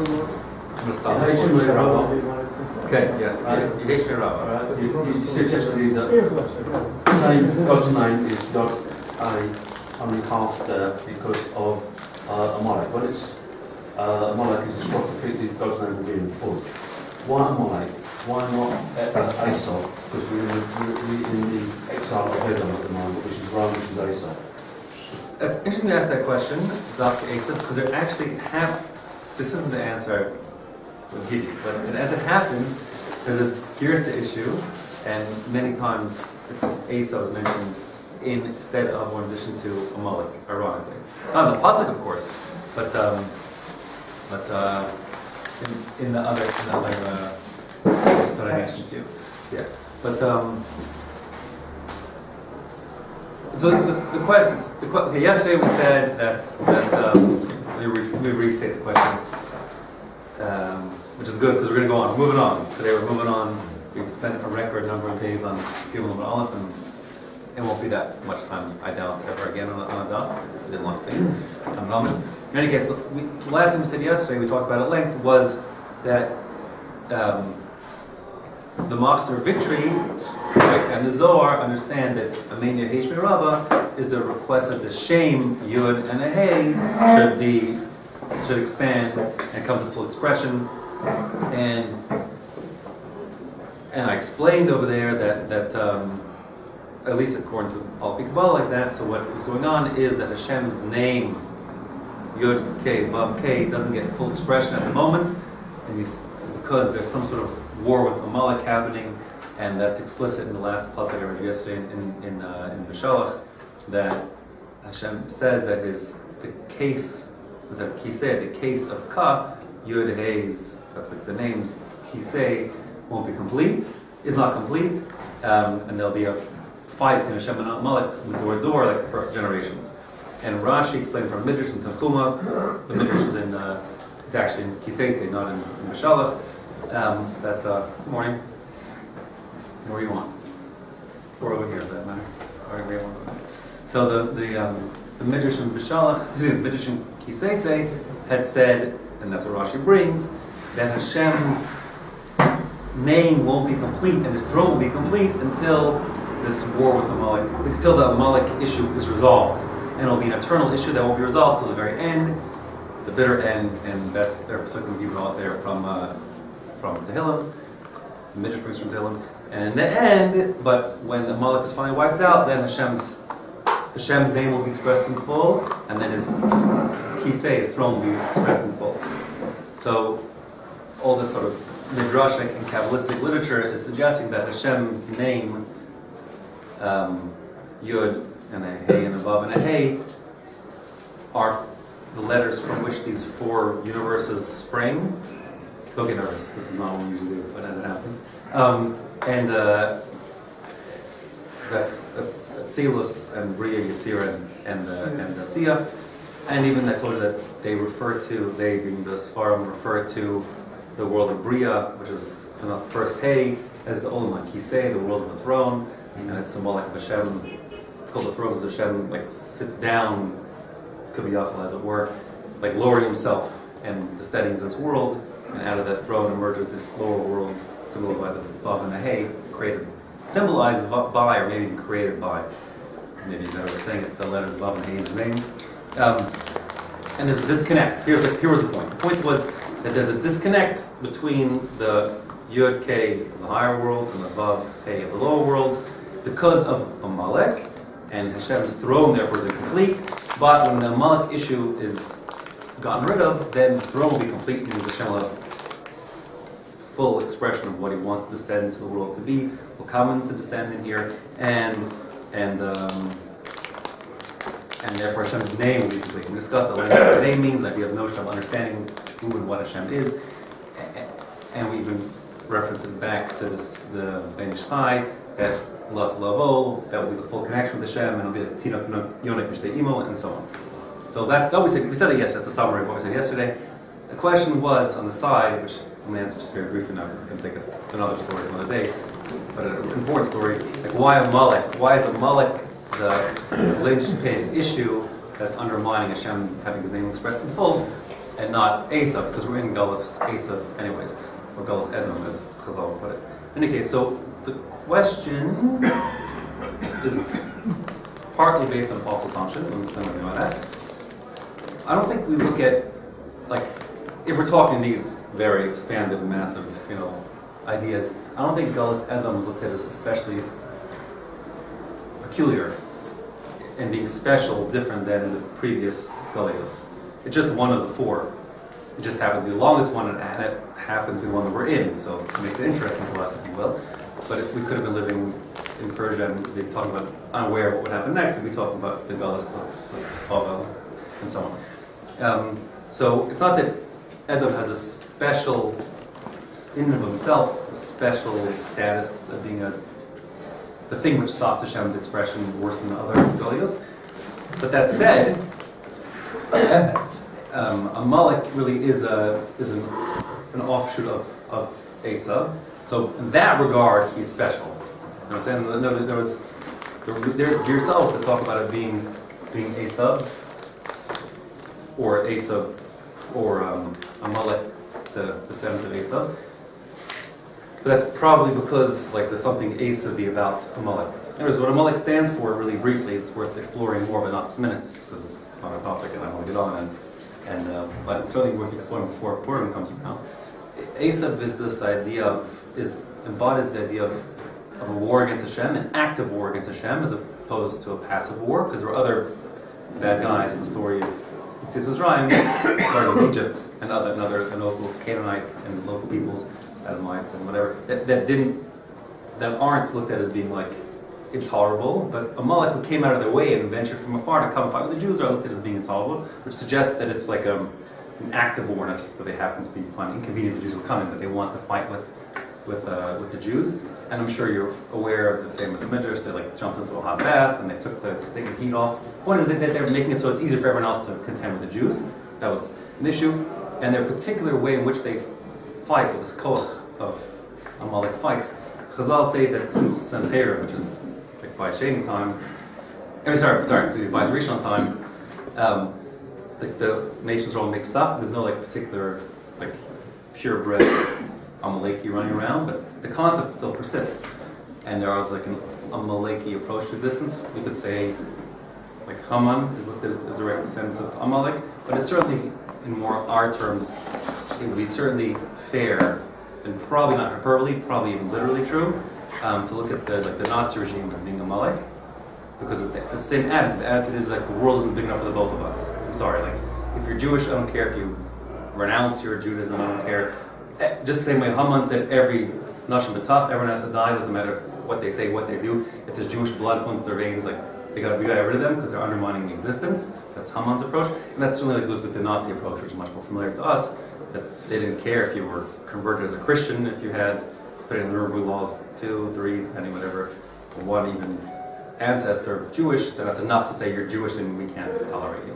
I'm going to stop. Okay, yes. Yeheshme Rabbah. You suggested that God's name is God only half there because of Amalek. Well, it's Amalek is described God's name will be in full. Why Amalek? Why not Esau? Because we're in the exile of Edom at the moment, which is Rome, which is Esau. It's interesting to ask that question, Dr. Asa, because there actually this isn't the answer I would give you, but as it happens, there's a Girsa issue, and many times Esau is mentioned instead of, or in addition to, Amalek, ironically. Not in the Pasuk, of course, but in the other that I mentioned to you. Yeah. But so the question. Okay, yesterday we said that we restate the question, which is good because we're going to go on. Moving on. Today we're moving on. We've spent a record number of days on Gimel and Aleph, and it won't be that much time, I doubt, ever again on a dot. We did lots of things. In any case, the last thing we said yesterday, we talked about at length, was that the Machzor victory, right, and the Zohar understand that Amen Yeheshme Rabbah is a request that the Shem, Yud, and a Hey should expand and come to full expression. And I explained over there that at least according to Al Kabbalah like that, so what is going on is that Hashem's name, Yud, K, Vav, K, doesn't get full expression at the moment, and because there's some sort of war with Amalek happening, and that's explicit in the last pasuk I read yesterday in Beshalach, that Hashem says that the case of Ka, Yud, Hay's, that's like the names, Kisei, won't be complete, is not complete, and there'll be a fight between Hashem and Amalek door to door, like for generations. And Rashi explained from Midrash and Tanchuma, the Midrash is it's actually in Kisei, not in Beshalach, good morning. Where do you want? Or over here, for that matter. Wherever you want. So the Midrash in Beshalach, the Midrash in Kisei had said, and that's what Rashi brings, that Hashem's name won't be complete and his throne will be complete until this war with Amalek, until the Amalek issue is resolved. And it'll be an eternal issue that won't be resolved till the very end, the bitter end, and that's their psukim given out there from Tehillim, the Midrash brings from Tehillim. And in the end, but when Amalek is finally wiped out, then Hashem's name will be expressed in full, and then his Kisei, his throne, will be expressed in full. So all this sort of midrashic and Kabbalistic literature is suggesting that Hashem's name, Yud and a Hey and a Vav and a Hey, are the letters from which these four universes spring. Don't get nervous. This is not what we usually do, but as it happens. That's Tzelus and Bria, Yetzirah, and the Sia. And even I told you that they being the Sfarim, refer to the world of Bria, which is the first Hey, as the Olam HaKisei, the world of the throne, and it's symbolic of Hashem. It's called the throne because Hashem sits down, Kaviyachal, as it were, like lowering himself and descending to this world. And out of that throne emerges this lower world, symbolized by the Vav and the Hey, symbolized by, or maybe even created by. Maybe a better way of saying it, the letters Vav and Hey in his name. And there's a disconnect. Here was the point. The point was that there's a disconnect between the Yud K of the higher worlds and the Vav K of the lower worlds because of Amalek, and Hashem's throne therefore is incomplete. But when the Amalek issue is gotten rid of, then the throne will be complete, meaning Hashem will have full expression of what he wants to descend into the world to be, will come in to descend in here, and therefore Hashem's name will be complete. We discussed that. What name means, that we have no Hashem understanding who and what Hashem is, and we even reference it back to the Ben Ish Chai, that Las Lavo, that will be the full connection with Hashem, and it'll be like Tina Yonik Mishtei Imo, and so on. So that's that we said that yesterday. That's a summary of what we said yesterday. The question was on the side, which I'm going to answer just very briefly now, because it's going to take us another story another day, but an important story. Like, why Amalek? Why is Amalek the linchpin issue that's undermining Hashem having his name expressed in full? and not Esav, because we're in Galus Esav anyways, or Galus Edom, as Chazal put it. In any case, so the question is partly based on false assumption. Let me explain what I mean by that. I don't think we look at, like, if we're talking these very expanded, massive, ideas, I don't think Galus Edom is looked at as especially peculiar and being special, different than the previous Galios. It's just one of the four. It just happens to be the longest one, and it happens to be the one that we're in, so it makes it interesting to us, if you will. But we could have been living in Persia and be talking about, unaware of what would happen next, and be talking about the Galus of Bavel and so on. So it's not that Edom has a special, in and of himself, a special status of being the thing which stops Hashem's expression worse than the other Galios. But that said, Amalek really is an offshoot of Esav. So in that regard, he's special. You know what I'm saying? There's Girsaos that talk about it being Esav, or Esav, or Amalek, the descendant of Esav. But that's probably because there's something Esav-y about Amalek. Anyways, what Amalek stands for, really briefly, it's worth exploring more, but not this minutes, because it's not a topic and I want to get on, but it's certainly worth exploring before Purim comes around. Esav is this idea embodies the idea of a war against Hashem, an active war against Hashem, as opposed to a passive war, because there were other bad guys in the story of Yitzhak Ryan, starting in Egypt, and other local Canaanite and local peoples, Adamites and whatever, that aren't looked at as being intolerable, but Amalek, who came out of their way and ventured from afar to come fight with the Jews, are looked at as being intolerable, which suggests that it's an active war, not just that they happen to be inconvenient the Jews were coming, but they want to fight with the Jews. And I'm sure you're aware of the famous midrash. They jumped into a hot bath and they took the stinking heat off. The point is that they were making it so it's easier for everyone else to contend with the Jews. That was an issue. And their particular way in which they fight, with this koach of Amalek fights, Chazal say that since Sancheir, which is by Sheni time, by Rishon time, the nations are all mixed up. There's no particular purebred Amaleki running around, but the concept still persists. And there was an Amaleki approach to existence. We could say Haman is looked at as a direct descendant of Amalek, but it's certainly, in more our terms, it would be certainly fair, and probably not hyperbole, probably even literally true, to look at the Nazi regime as being Amalek, because it's the same attitude. The attitude is the world isn't big enough for the both of us. I'm sorry, if you're Jewish, I don't care. If you renounce your Judaism, I don't care. Just the same way Haman said, every nashim b'taf, everyone has to die, doesn't matter what they say, what they do. If there's Jewish blood flowing through their veins, we got to get rid of them because they're undermining existence. That's Haman's approach, and that's certainly goes with the Nazi approach, which is much more familiar to us. That they didn't care if you were converted as a Christian, if you had put in the Nuremberg laws 2, 3, depending whatever, or one even ancestor Jewish, then that's enough to say you're Jewish and we can't tolerate you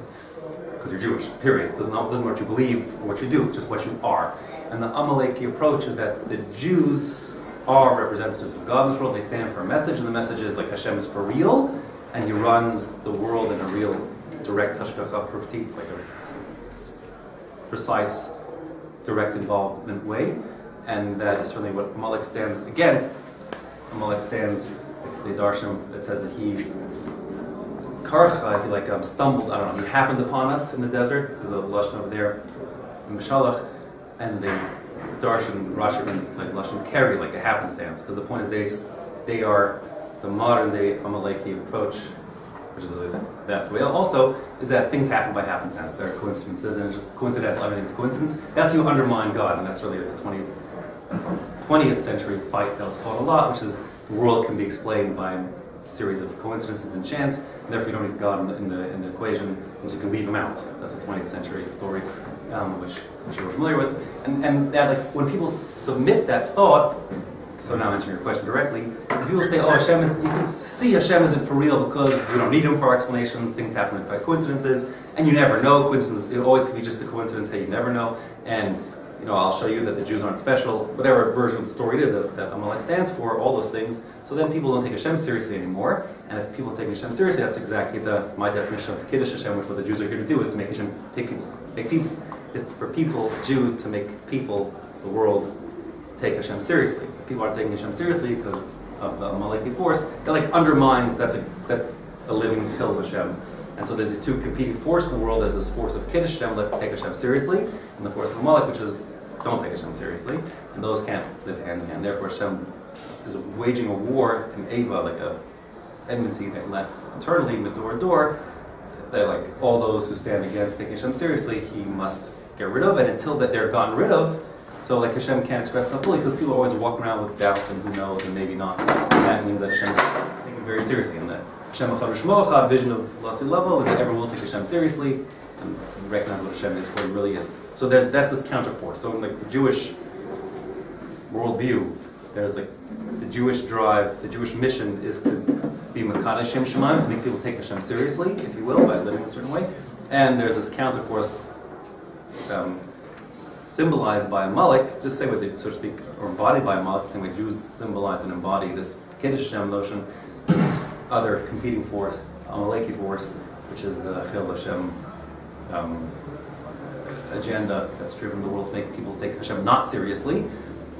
because you're Jewish. Period. Doesn't matter what you believe or what you do, just what you are. And the Amaleki approach is that the Jews are representatives of God in this world. They stand for a message, and the message is Hashem is for real, and He runs the world in a real, direct hashgacha pratit, a precise, direct involvement way. And that is certainly what Amalek stands against. Amalek stands, the Darshan that says that he stumbled, he happened upon us in the desert, there's a Lashon over there, in Mishalach, and the Darshan, Rashi means Lashon Keri, a happenstance, because the point is they are the modern day Amaleki approach, which is really that way. Also, is that things happen by happenstance. There are coincidences, and it's just coincidental, everything's coincidence. That's how you undermine God, and that's really the 20th century fight that was fought a lot, which is the world can be explained by a series of coincidences and chance, and therefore you don't need God in the equation, because you can leave Him out. That's a 20th century story, which I'm sure we're familiar with. And that, when people submit that thought, so now answering your question directly, if people say, Hashem is, you can see Hashem isn't for real because we don't need Him for our explanations, things happen by coincidences, and you never know, coincidences, it always could be just a coincidence, hey, you never know, and I'll show you that the Jews aren't special, whatever version of the story it is that Amalek stands for, all those things. So then people don't take Hashem seriously anymore. And if people take Hashem seriously, that's exactly my definition of Kiddush Hashem, which what the Jews are here to do, is to make Hashem take people is for people, Jews, to make people, the world, take Hashem seriously. People aren't taking Hashem seriously because of the Amaleki force. It like undermines, that's a living kill of Hashem. And so there's these two competing forces in the world. There's this force of Kiddush Hashem, let's take Hashem seriously, and the force of Amalek, which is don't take Hashem seriously. And those can't live hand in hand. Therefore Hashem is waging a war in Eva, like a enmity that lasts eternally, door to door, that like all those who stand against taking Hashem seriously, he must get rid of, and until that they're gotten rid of, so like Hashem can't express himself fully because people are always walking around with doubts and who knows and maybe not. And that means that Hashem is taken very seriously, and that Hashem Echad Shmocha, vision of Lassi level, is that everyone will take Hashem seriously and recognize what Hashem is, what he really is. So that's this counterforce. So in like the Jewish worldview, there's like the Jewish drive, the Jewish mission is to be Makadosh Shem Shemaim, to make people take Hashem seriously, if you will, by living a certain way. And there's this counterforce symbolized by Amalek, just say what they, so to speak, or embodied by Amalek, the same way Jews symbolize and embody this Kiddush Hashem notion, this other competing force, Amaleki force, which is the Chil Hashem agenda that's driven the world to make people take Hashem not seriously,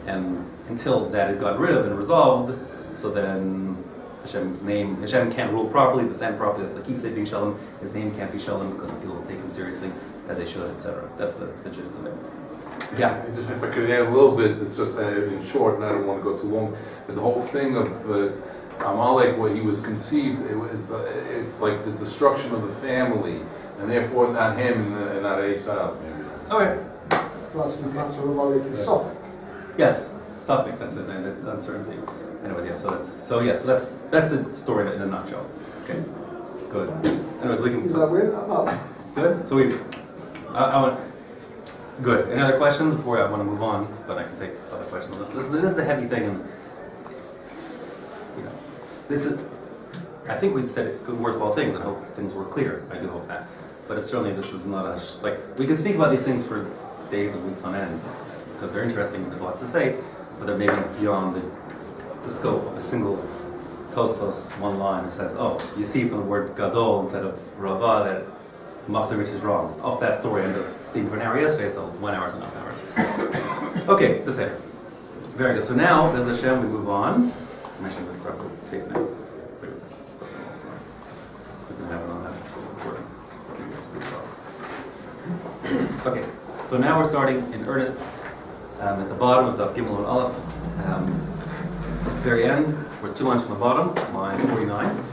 and until that is got rid of and resolved, so then Hashem can't rule properly, the sand properly, that's like Kisei being Shalom, his name can't be Shalom because people will take him seriously as they should, etc. That's the gist of it. Yeah. Just if I could add a little bit, it's just in short, and I don't want to go too long, but the whole thing of Amalek, where he was conceived, it's like the destruction of the family, and therefore not him and not Esau. Okay. Plus the council of Amalek is Sophic. Yes, Sophic, that's it, and uncertainty. Anyway, yeah, so that's the story in a nutshell. Okay, good. Anyways, we can. Is that weird? No. Good. So I want. Good. Any other questions before I want to move on? But I can take other questions on this. This is a heavy thing, and this is. I think we said good, worthwhile things, and hope things were clear. I do hope that. But it's certainly this is not a like we can speak about these things for days and weeks on end because they're interesting. And there's lots to say, but they're maybe beyond the scope of a single Tosfos, one line that says, oh, you see from the word Gadol instead of Rava that Machzor is wrong. Off that story, I ended up speaking for an hour yesterday, so 1 hour is enough hours. Okay, the same. Very good. So now, Bez Hashem, we move on. I'm actually going to start the tape now. We can have it on that recording. Okay, so now we're starting in earnest at the bottom of Daf Gimel and Aleph. At the very end, we're 2 lines from the bottom, line 49.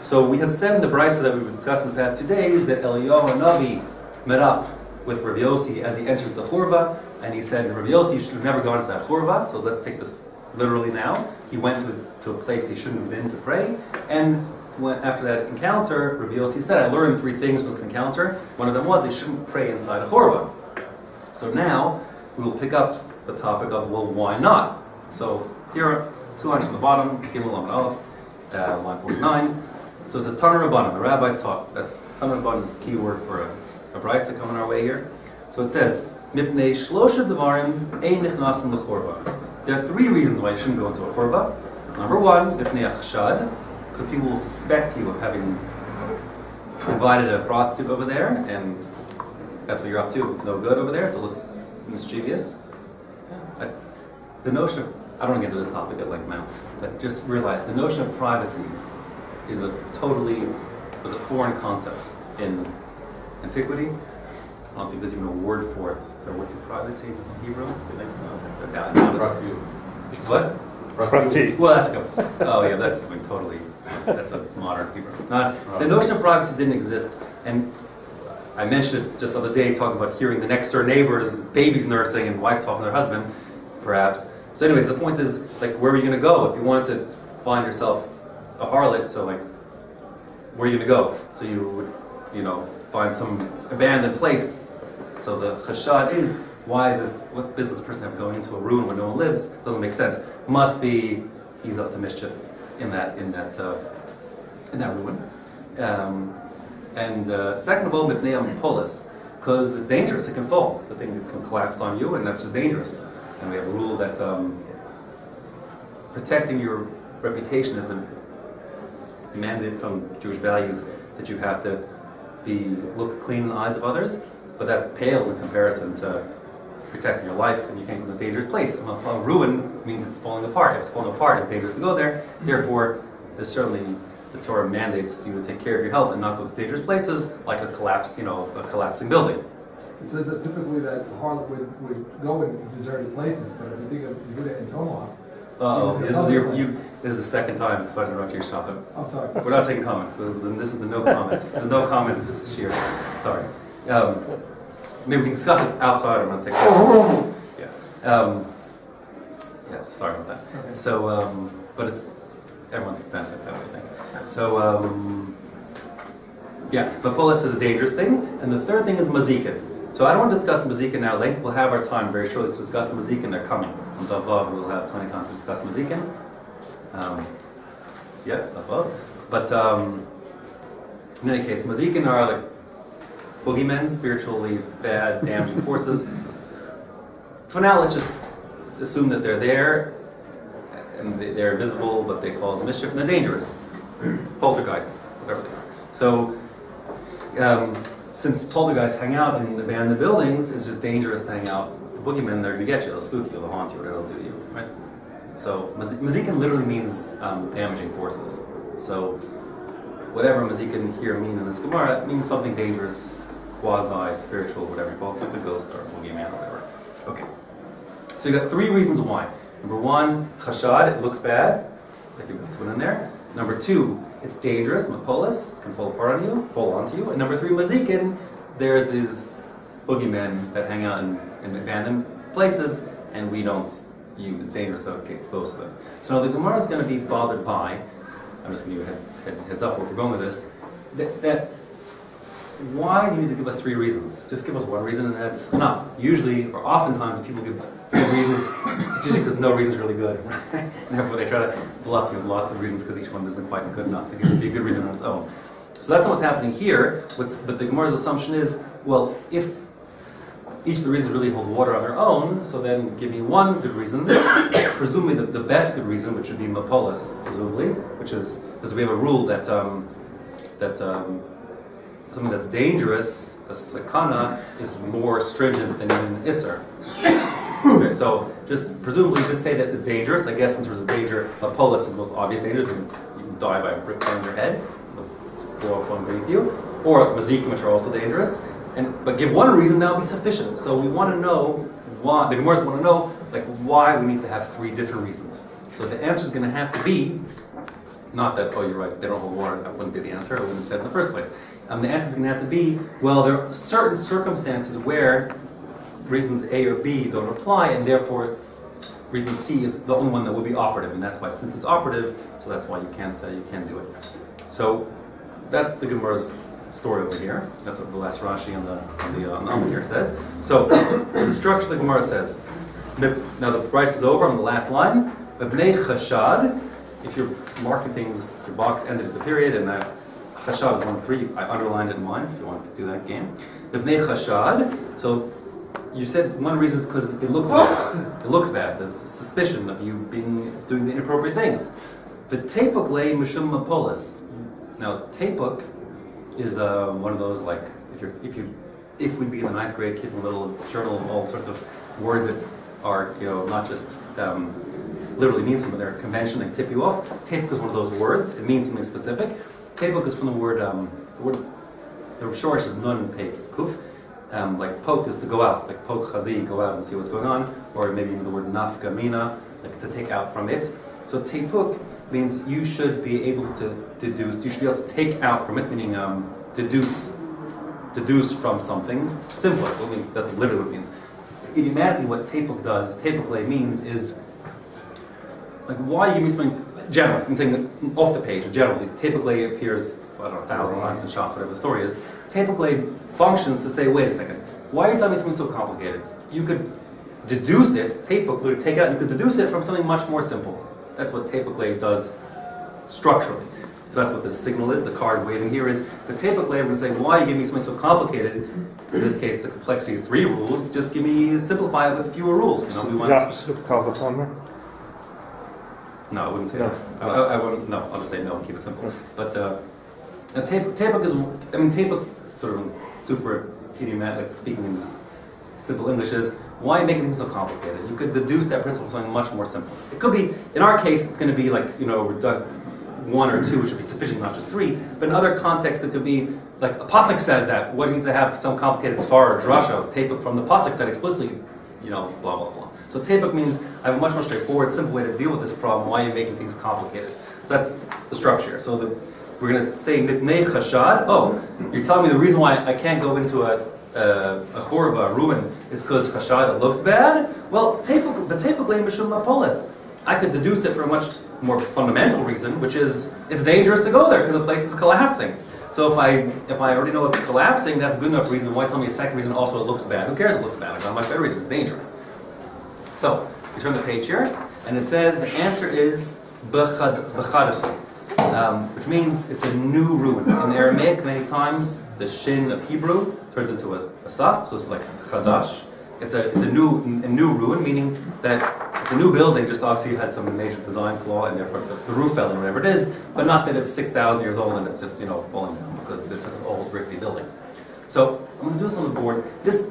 So we had said in the Brisa that we've discussed in the past 2 days that Eliyahu Navi met up with Rabbi Yossi as he entered the Churva, and he said, Rabbi Yossi, you should have never gone into that Churva, so let's take this literally now. He went to a place he shouldn't have been to pray, and after that encounter, Rabbi Yossi said, I learned 3 things from this encounter. One of them was they shouldn't pray inside a Churva. So now we will pick up the topic of, well, why not? So here are 2 lines from the bottom, Gimel Amud Aleph, line 49. So it's a Tanur Rabbanan, the rabbis taught. That's Tanur Rabbanan is the key word for a brisa coming our way here. So it says, Mipnei shlosha devarim ein nichnasim lechorva. There are 3 reasons why you shouldn't go into a chorva. Number 1, mipnei achshad, because people will suspect you of having invited a prostitute over there, and that's what you're up to. No good over there, so it looks mischievous. The notion of, I don't want to get into this topic at length now, but just realize the notion of privacy was a foreign concept in antiquity. I don't think there's even a word for it. Is there a word for privacy in Hebrew? What? Prati. Well, that's good. Oh yeah, that's like totally, that's a modern Hebrew. The notion of privacy didn't exist, and I mentioned it just the other day, talking about hearing the next door neighbors, babies nursing, and wife talking to their husband, perhaps. So anyways, the point is, like, where are you going to go if you wanted to find yourself a harlot? So like, where are you going to go? So you would, find some abandoned place. So the chashad is, why is this, what business does a person have going into a room where no one lives? Doesn't make sense. Must be, he's up to mischief in that ruin. And second of all, mipnei polis, because it's dangerous, it can fall. The thing can collapse on you, and that's just dangerous. And we have a rule that protecting your reputation is a mandate from Jewish values, that you have to look clean in the eyes of others. but that pales in comparison to protecting your life, and you can't go to a dangerous place. A ruin means it's falling apart. If it's falling apart, it's dangerous to go there. Therefore, there's certainly the Torah mandates you to take care of your health and not go to dangerous places, like a collapsing building. It says that typically that the harlot would go in deserted places, but if you think of Yehuda and Tomah, This is the second time, so I interrupt your shop. I'm sorry. We're not taking comments. This is the no comments. The no comments shear. Sorry. Maybe we can discuss it outside. I'm going to take comments. Yeah. Yeah. Sorry about that. Okay. So, but it's everyone's benefit that way, I think. So, yeah. But polis is a dangerous thing, and the third thing is mazikin. So I don't want to discuss mazikin now at length. We'll have our time very shortly to discuss mazikin. They're coming. On the above, we'll have plenty of time to discuss mazikin. Above. But in any case, mazikin are like boogeymen, spiritually bad, damaging forces. For now, let's just assume that they're there, and they're invisible, but they cause mischief, and they're dangerous. Poltergeists, whatever they are. So, since poltergeists hang out in abandoned buildings, it's just dangerous to hang out. The boogeymen, they're going to get you, they'll spook you, they'll haunt you, whatever they'll do to you, right? So, mazikin literally means damaging forces. So, whatever mazikin here mean in this Gemara, it means something dangerous, quasi-spiritual, whatever you call it, like a ghost or a boogeyman or whatever. Okay. So you got three reasons why. Number one, chashad, it looks bad, like you've got someone in there. Number two, it's dangerous, mapolis, it can fall apart on you, fall onto you. And number three, mazikin, there's these boogeymen that hang out in abandoned places, and we don't use, it's dangerous to get exposed to them. So now the Gemara is going to be bothered by, I'm just going to give you a heads up where we're going with this, that why do you need to give us three reasons? Just give us one reason and that's enough. Usually, or oftentimes, when people give three reasons, it's usually because no reason is really good. And therefore, they try to bluff you with lots of reasons because each one isn't quite good enough to be a good reason on its own. So that's not what's happening here. But the Gemara's assumption is, well, if each of the reasons really hold water on their own, so then give me one good reason, presumably the best good reason, which would be mapolis, presumably, which is, because we have a rule that something that's dangerous, a sakana, is more stringent than even isser. Okay, so presumably just say that it's dangerous. I guess in terms of danger, mapolis is the most obvious danger. You can die by a brick on your head, blow up underneath you, or mazikim, which are also dangerous. But give one reason, that would be sufficient. So we want to know why. The Gemaras want to know why we need to have three different reasons. So the answer is going to have to be not that, oh, you're right, they don't hold water. That wouldn't be the answer. I wouldn't have said it in the first place. The answer is going to have to be, well, there are certain circumstances where reasons A or B don't apply, and therefore reason C is the only one that will be operative, and that's why, since it's operative, so that's why you can't do it. So that's the Gemara's story over here. That's what the last Rashi on the Amud here says. So the structure of the Gemara says, now the price is over on the last line. B'nei chashad, if you're marking things, your box ended at the period, and chashad is 1-3. I underlined it in mine. If you want to do that game, b'nei chashad. So you said one reason is because it looks bad. It looks bad. There's suspicion of you doing the inappropriate things. The tepuk le mishum mapolis. Now tepuk is one of those, like if we'd be in the 9th grade, keeping a little journal of all sorts of words that are not just literally mean something, they're convention, they tip you off. Tepuk is one of those words. It means something specific. Tepuk is from the word the shorish is nun pe kuf. Like poke is to go out, like poke chazi, go out and see what's going on, or maybe even the word nafka mina, like to take out from it. So tepuk means you should be able to deduce, you should be able to take out from it, meaning deduce from something simpler. That's literally what it means. Idiomatically, what tepuk does, tepuk means is, like, why give me something general? I'm saying off the page, generally, tepuk appears, I don't know, 1,000 times in shops, whatever the story is. Tepuk functions to say, wait a second, why are you telling me something so complicated? You could deduce it, tepuk, literally take it out, you could deduce it from something much more simple. That's what tepuk does structurally. So that's what the signal is, the card waving here is, the tepuk we're going to say, why are you giving me something so complicated? In this case, the complexity is 3 rules, just simplify it with fewer rules. We want No, I wouldn't say that. I wouldn't, no, I'll just say no and keep it simple. But tepuk is, tepuk is sort of super TDMAT, like speaking in this simple English, is why are you making things so complicated? You could deduce that principle from something much more simple. It could be, in our case, it's going to be like, one or two should be sufficient, not just three. But in other contexts, it could be like a pasuk says that. What needs to have some complicated svar or drasha? Tapuk from the pasuk said explicitly, blah blah blah. So tapuk means I have a much more straightforward, simple way to deal with this problem. Why are you making things complicated? So that's the structure. So we're going to say mitnei chashad. Oh, you're telling me the reason why I can't go into a chorva, a ruin, is because chashad, it looks bad? Well, the tapuk leim b'shum mapolet. I could deduce it for a much more fundamental reason, which is it's dangerous to go there because the place is collapsing. So if I already know it's collapsing, that's good enough reason. Why tell me a second reason also it looks bad? Who cares if it looks bad? I got a much better reason, it's dangerous. So, we turn the page here, and it says the answer is b'chadasi, which means it's a new ruin. In Aramaic, many times, the shin of Hebrew turns into a saf, so it's like chadash. It's a new ruin, meaning that it's a new building, just obviously had some major design flaw, and therefore the roof fell in, whatever it is, but not that it's 6,000 years old and it's just falling down, because it's just an old rickety building. So I'm going to do this on the board. This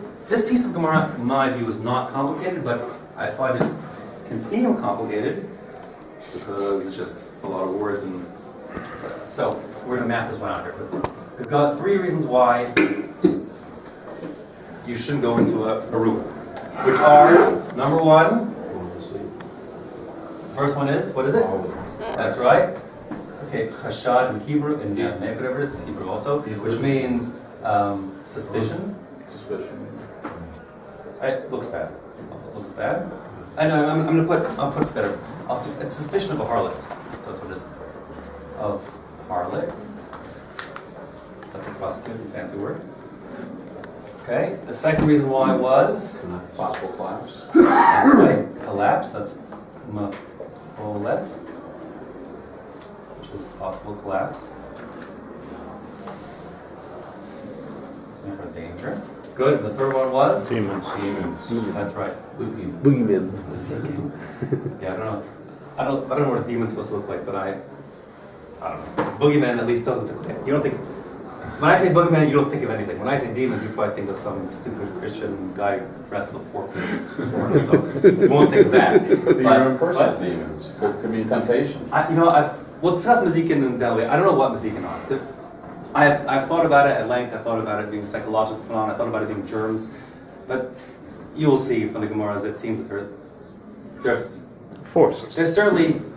piece of Gemara, in my view, is not complicated, but I find it can seem complicated because it's just a lot of words. And so we're going to map this one out here. We've got three reasons why you shouldn't go into a ruin, which are, number one, first one is, what is it? That's right. Okay, chashad in Hebrew, in Aramaic, whatever it is, Hebrew also, which means suspicion. It looks bad. It looks bad. I know, I'll put better. It's suspicion of a harlot. So that's what it is. Of harlot. That's a prostitute, fancy word. Okay, the second reason why was Possible collapse. that's right, collapse. That's mafolet, which is possible collapse. And for danger. Good. The third one was Demons. That's right. Boogeyman. Yeah, I don't know what a demon's supposed to look like, but I don't know. Boogeyman at least doesn't think. You don't think. When I say boogeyman, you don't think of anything. When I say demons, you probably think of some stupid Christian guy dressed with a fork. So you won't think of that. But your own personal demons. Could be a temptation. We'll discuss Mazikin in Delaware. I don't know what Mazikin are. I've thought about it at length. I thought about it being psychological phenomenon. I thought about it being germs. But you will see from the Gemaras, it seems that there's Forces.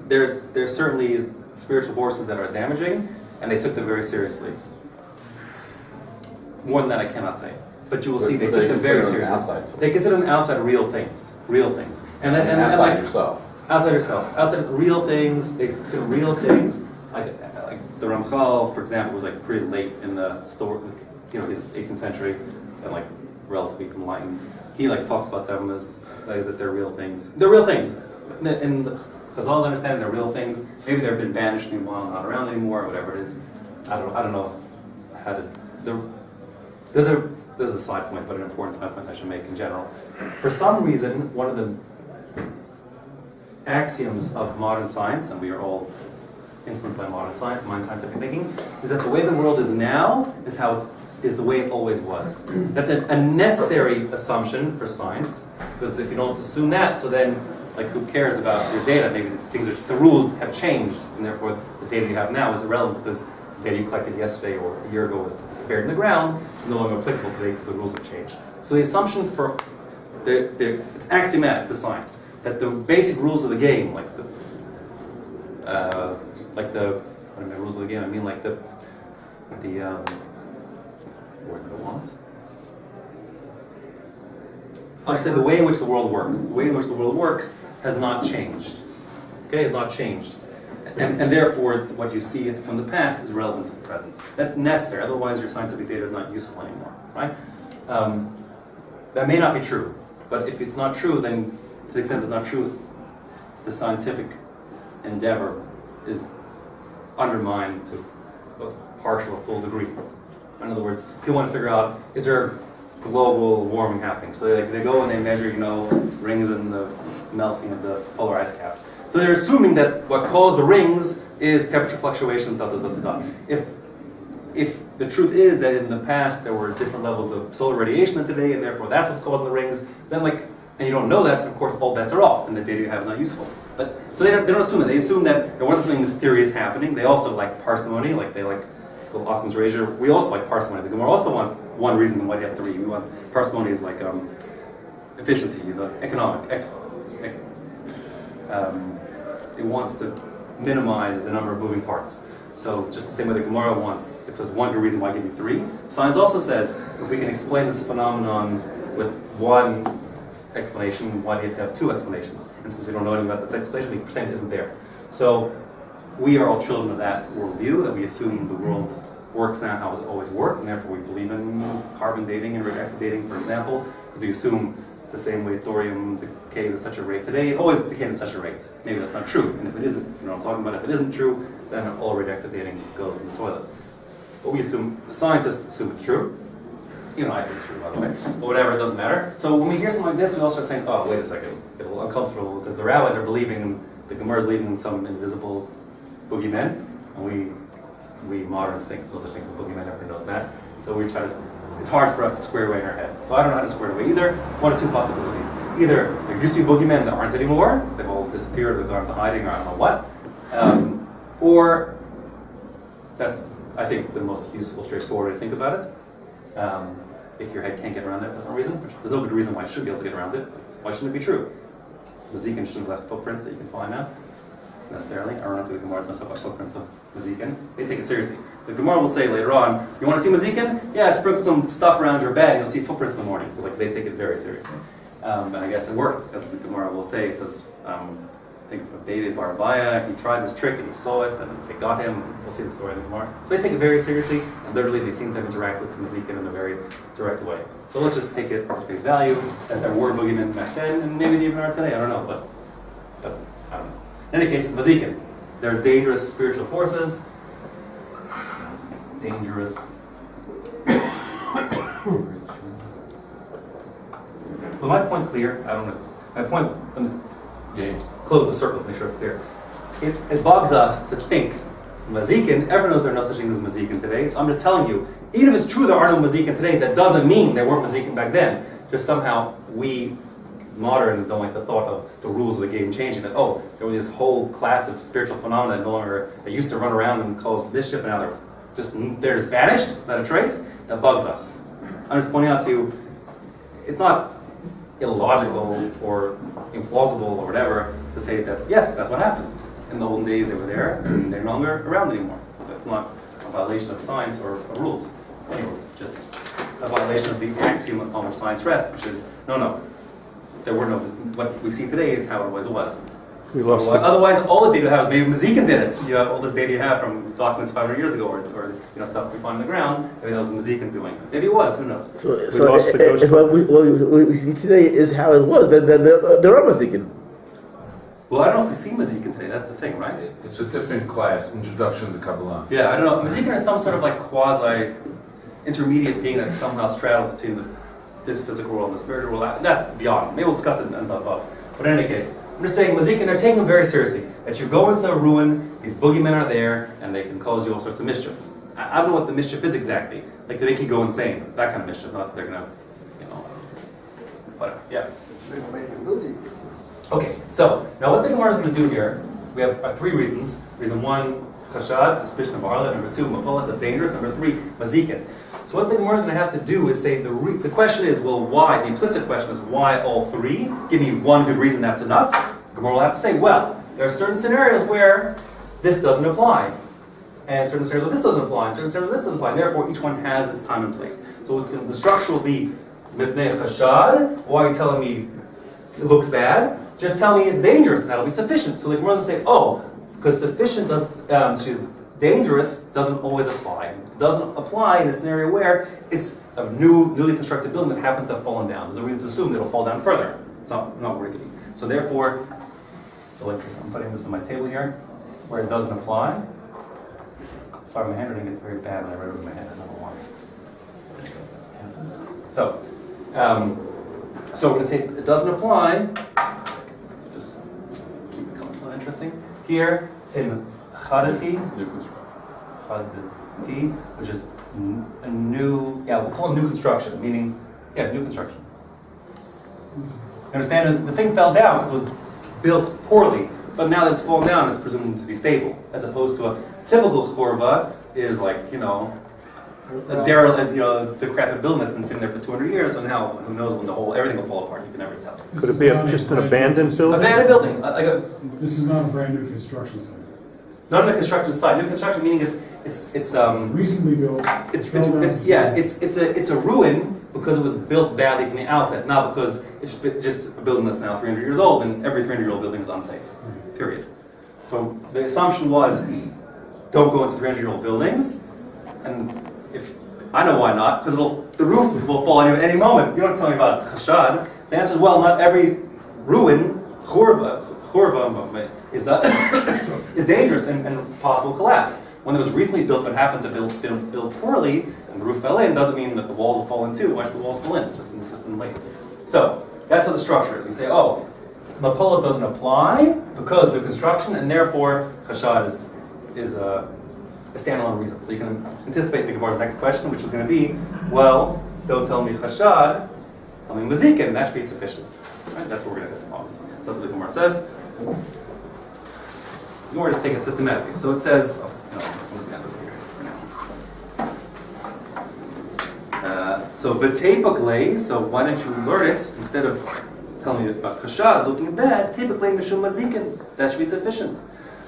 there's certainly spiritual forces that are damaging, and they took them very seriously. More than that, I cannot say. But you will see they took them very seriously. They consider them outside real things, and outside yourself. Outside yourself, outside real things. They consider real things like the Ramchal, for example, was like pretty late in the story. His 18th century and like relatively enlightened. He talks about them as that they're real things. They're real things. In the Chazal understanding, they're real things. Maybe they've been banished, meanwhile not around anymore, or whatever it is. I don't know how to. This is a side point, but an important side point I should make in general. For some reason, one of the axioms of modern science, and we are all influenced by modern science, modern scientific thinking, is that the way the world is now is the way it always was. That's a necessary assumption for science, because if you don't assume that, so then who cares about your data? Maybe the rules have changed, and therefore the data you have now is irrelevant because the data you collected yesterday or a year ago that's buried in the ground is no longer applicable today because the rules have changed. So the assumption for it's axiomatic to science that the basic rules of the game, what do I mean rules of the game? I mean word that I want. Like I said, the way in which the world works. The way in which the world works has not changed. Okay, has not changed. And therefore, what you see from the past is relevant to the present. That's necessary, otherwise your scientific data is not useful anymore, right? That may not be true, but if it's not true, then to the extent it's not true, the scientific endeavor is undermined to a partial or full degree. In other words, people want to figure out, is there global warming happening? So they go and they measure, rings in the melting of the polar ice caps. So they're assuming that what caused the rings is temperature fluctuations, If if the truth is that in the past there were different levels of solar radiation than today, and therefore that's what's causing the rings, then and you don't know that, of course all bets are off, and the data you have is not useful. But so they don't assume that. They assume that there wasn't something mysterious happening. They also like parsimony, they like Occam's razor. We also like parsimony. The Gemara also wants one reason why you have three. We want parsimony is like efficiency, the economic. It wants to minimize the number of moving parts. So just the same way the Gemara wants, if there's one good reason why give you three. Science also says if we can explain this phenomenon with one explanation, why do you have to have two explanations? And since we don't know anything about this explanation, we pretend it isn't there. So we are all children of that worldview, that we assume the world works now how it's always worked, and therefore we believe in carbon dating and radioactive dating, for example, because we assume the same way thorium decays at such a rate today, it always decayed at such a rate. Maybe that's not true, and if it isn't, you know what I'm talking about, if it isn't true, then all radioactive dating goes in the toilet. But we assume, the scientists assume it's true. You know, I assume it's true, by the way. But whatever, it doesn't matter. So when we hear something like this, we all start saying, oh, wait a second, get a little uncomfortable, because the rabbis are believing, the Gemara is believing in some invisible boogeymen, and we moderns think those are things, the boogeyman never knows that. So we try to, it's hard for us to square away in our head. So I don't know how to square it away either. One of two possibilities. Either there used to be boogeymen that aren't anymore, they've all disappeared, they've gone into hiding, or I don't know what. Or that's, I think, the most useful, straightforward way to think about it. If your head can't get around it for some reason, which there's no good reason why it should be able to get around it. Why shouldn't it be true? Mazikin shouldn't have left footprints that you can find now, necessarily. I don't know if the Gemara knows about footprints of Mazikin. They take it seriously. The Gemara will say later on, you want to see Mazikin? Yeah, sprinkle some stuff around your bed and you'll see footprints in the morning. So they take it very seriously. And I guess it worked, as the Gemara will say. It says, think of David Barabaya, he tried this trick and he saw it, and they got him. We'll see the story in the Gemara. So they take it very seriously, and literally they seem to interact with Mazikin in a very direct way. So let's just take it at face value, that there were boogeymen back then, and maybe they even are today, I don't know, but I don't know. In any case, Mazikin, they're dangerous spiritual forces. Dangerous. Was my point clear? I don't know. My point, I'm just close the circle to make sure it's clear. It bugs us to think Mazikin, everyone knows there are no such thing as Mazikin today, so I'm just telling you, even if it's true there are no Mazikin today, that doesn't mean there weren't Mazikin back then. Just somehow we moderns don't like the thought of the rules of the game changing, that there was this whole class of spiritual phenomena that no longer, they used to run around and cause mischief, and now they're just vanished, not a trace. That bugs us. I'm just pointing out to you, it's not illogical or implausible or whatever to say that, yes, that's what happened. In the olden days they were there, and they're no longer around anymore. That's not a violation of science or rules. Any rules, just a violation of the axiom upon which science rests, which is, no, there were no, what we see today is how it always was. Otherwise, all the data you have is maybe Mazikin did it. You have all this data you have from documents 500 years ago, or stuff we find on the ground. Maybe that was Mazikin's doing. Maybe it was. Who knows? What we see today is how it was. There are Mazikin. Well, I don't know if we see Mazikin today. That's the thing, right? It's a different class. Introduction to Kabbalah. Yeah, I don't know. Mazikin is some sort of quasi intermediate being that somehow straddles between this physical world and the spiritual world. That's beyond. Maybe we'll discuss it and above. But in any case, I'm just saying, Mazikin, they're taking them very seriously. That you go into a ruin, these boogeymen are there, and they can cause you all sorts of mischief. I don't know what the mischief is exactly. They make you go insane. That kind of mischief, not that they're going to, whatever. Yeah. They make it booty. Okay, so, now what the Gemara is going to do here, we have three reasons. Reason one, chashad, suspicion of harlot. Number two, mapolat, that's dangerous. Number three, Mazikin. So what the Gemara is going to have to do is say, the question is, well, why? The implicit question is, why all three? Give me one good reason that's enough. The Gemara will have to say, well, there are certain scenarios where this doesn't apply. And certain scenarios where this doesn't apply. And certain scenarios where this doesn't apply. And therefore, each one has its time and place. So the structure will be, mipnei chashad. Why are you telling me it looks bad? Just tell me it's dangerous, and that'll be sufficient. So the Gemara will say, because sufficient dangerous doesn't always apply. It doesn't apply in a scenario where it's a newly constructed building that happens to have fallen down. There's a reason to assume that it'll fall down further. It's not rickety. So therefore, I'm putting this on my table here, where it doesn't apply. Sorry, my handwriting gets very bad when I write it with my hand. I don't know why. So we're going to say it doesn't apply. Just keep it interesting. Here in Chadati, T, which is a new, we'll call it new construction, meaning, new construction. Understand, the thing fell down because it was built poorly, but now that it's fallen down, it's presumed to be stable, as opposed to a typical chorva is like, a derelict, decrepit building that's been sitting there for 200 years, and now who knows when everything will fall apart? You can never tell. Could it be just an abandoned building? Abandoned building, This is not a brand new construction site. not a construction site. New construction meaning it's Recently built. it's a ruin because it was built badly from the outset, not because it's just a building that's now 300 years old, and every 300-year-old building is unsafe. Period. So the assumption was, don't go into 300-year-old buildings, and if I know why not, because the roof will fall on you at any moment. You don't tell me about chashad. The answer is, well, not every ruin, churva is dangerous and possible collapse. When it was recently built but happened to build poorly, and the roof fell in, doesn't mean that the walls will fall in too. Why should the walls fall in? It's just been late. So that's how the structure is. We say, Mapolos doesn't apply because of the construction, and therefore chashad is a standalone reason. So you can anticipate the Gemara's next question, which is going to be, well, don't tell me chashad, tell me mazikin. That should be sufficient. Right? That's what we're going to do, obviously. So that's what the Gemara says. The Gemara just take it systematically. So it says, I'm going to stand over here for now. So v'teipaklei, so why don't you learn it instead of telling me about chashad, looking bad, teipaklei mishum mazikin. That should be sufficient.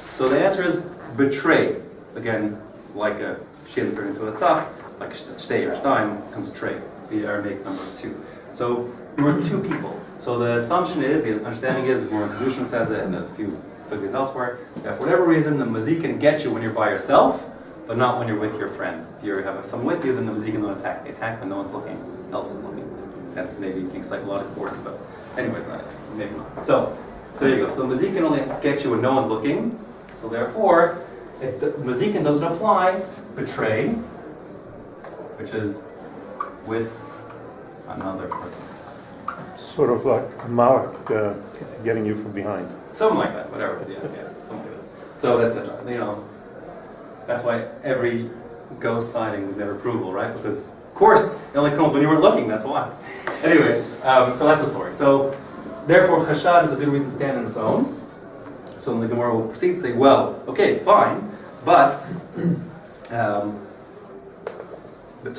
So the answer is betray. Again, like a shin turning to a taf, like shtei or shtaim comes trey, the Aramaic number 2. So there were 2 people. So the assumption is, the understanding is, Gemara Kedushin says it, and there's a few studies elsewhere, that for whatever reason the mazik can get you when you're by yourself, but not when you're with your friend. If you have someone with you, then the mazik will attack when no one's looking, else is looking. That's maybe being psychological force, but anyways, maybe not. So there you go. So the mazik can only get you when no one's looking. So therefore, mazikin doesn't apply, betray, which is with another person. Sort of like a malak getting you from behind. Something like that, whatever. Yeah, something like that. So that's it. That's why every ghost sighting was never provable, right? Because, of course, it only comes when you weren't looking, that's why. Anyways, so that's the story. So, therefore, chashad is a good reason to stand on its own. So the Gemara will proceed to say, well, okay, fine, but, so the